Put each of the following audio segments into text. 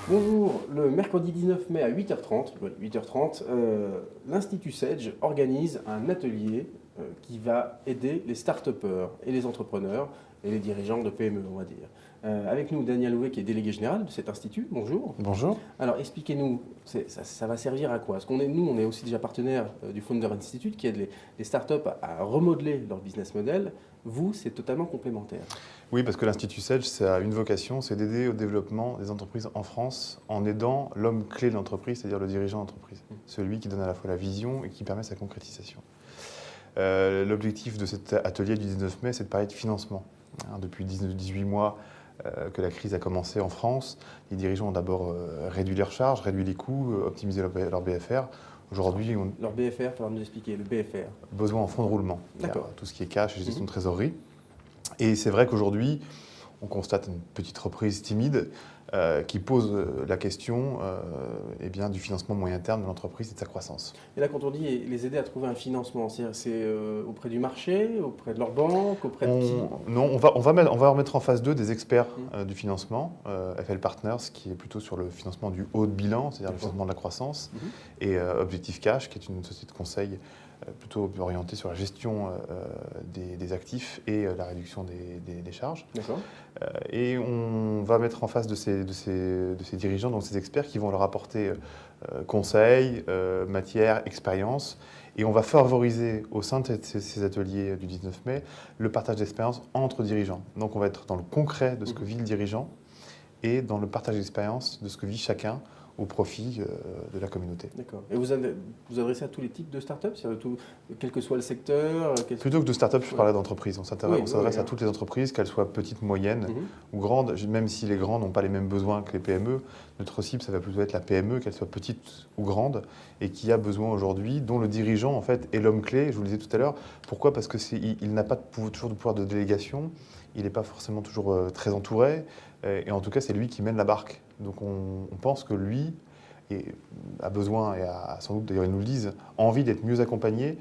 Bonjour, le mercredi 19 mai à 8h30, l'Institut Sedge organise un atelier qui va aider les start-upers et les entrepreneurs et les dirigeants de PME, on va dire. Avec nous, Daniel Louvet, qui est délégué général de cet institut. Bonjour. Bonjour. Alors, expliquez-nous, ça va servir à quoi? Parce nous, on est aussi déjà partenaire du Founder Institute qui aide les startups à remodeler leur business model. Vous, c'est totalement complémentaire. Oui, parce que l'Institut Sedge, ça a une vocation, c'est d'aider au développement des entreprises en France en aidant l'homme clé de l'entreprise, c'est-à-dire le dirigeant d'entreprise. Celui qui donne à la fois la vision et qui permet sa concrétisation. L'objectif de cet atelier du 19 mai, c'est de parler de financement. Depuis 18 mois que la crise a commencé en France, les dirigeants ont d'abord réduit leurs charges, réduit les coûts, optimisé leur BFR. Aujourd'hui, Leur BFR, il faudra nous expliquer, le BFR. Besoin en fonds de roulement. D'accord. Tout ce qui est cash et gestion de trésorerie. Et c'est vrai qu'aujourd'hui, on constate une petite reprise timide qui pose la question du financement moyen terme de l'entreprise et de sa croissance. Et là, quand on dit les aider à trouver un financement, c'est auprès du marché, auprès de leur banque, auprès de qui? Non, on va remettre en phase 2 des experts du financement, FL Partners, qui est plutôt sur le financement du haut de bilan, c'est-à-dire le financement de la croissance, et Objectif Cash, qui est une société de conseil plutôt orientée sur la gestion des actifs et la réduction des charges. D'accord. Et on va mettre en face de ces dirigeants, donc ces experts qui vont leur apporter conseils, matière, expérience. Et on va favoriser au sein de ces ateliers du 19 mai le partage d'expérience entre dirigeants. Donc on va être dans le concret de ce que vit le dirigeant et dans le partage d'expérience de ce que vit chacun au profit de la communauté. D'accord. Et vous adressez à tous les types de startups, quel que soit le secteur? Plutôt que de start-up, je parlais d'entreprise. On s'adresse à toutes les entreprises, qu'elles soient petites, moyennes ou grandes, même si les grands n'ont pas les mêmes besoins que les PME. Notre cible, ça va plutôt être la PME, qu'elle soit petite ou grande, et qui a besoin aujourd'hui, dont le dirigeant en fait est l'homme clé. Je vous le disais tout à l'heure. Pourquoi? Parce qu'il n'a pas toujours de pouvoir de délégation. Il n'est pas forcément toujours très entouré. Et en tout cas, c'est lui qui mène la barque. Donc on pense que lui a besoin, et a sans doute, d'ailleurs ils nous le disent, envie d'être mieux accompagné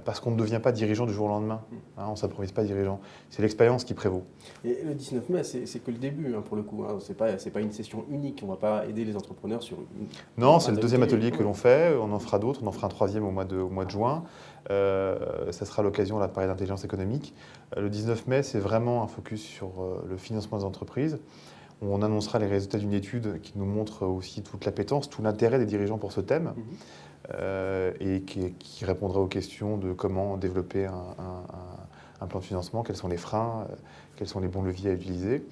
parce qu'on ne devient pas dirigeant du jour au lendemain. On ne s'improvise pas dirigeant. C'est l'expérience qui prévaut. Et le 19 mai, c'est que le début pour le coup. Ce n'est pas une session unique. On ne va pas aider les entrepreneurs sur une... Non, c'est le deuxième atelier que l'on fait. On en fera d'autres. On en fera un troisième au mois de juin. Ça sera l'occasion de parler d'intelligence économique. Le 19 mai, c'est vraiment un focus sur le financement des entreprises. On annoncera les résultats d'une étude qui nous montre aussi toute l'appétence, tout l'intérêt des dirigeants pour ce thème et qui répondra aux questions de comment développer un plan de financement, quels sont les freins, quels sont les bons leviers à utiliser.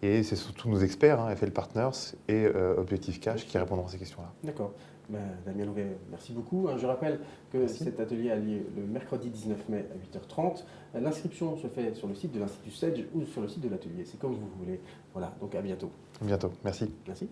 Et c'est surtout nos experts, FL Partners et Objectif Cash, qui répondront à ces questions-là. D'accord. Damien Louvet, merci beaucoup. Je rappelle que cet atelier a lieu le mercredi 19 mai à 8h30. L'inscription se fait sur le site de l'Institut Sedge ou sur le site de l'atelier. C'est comme vous voulez. Voilà, donc à bientôt. À bientôt. Merci. Merci.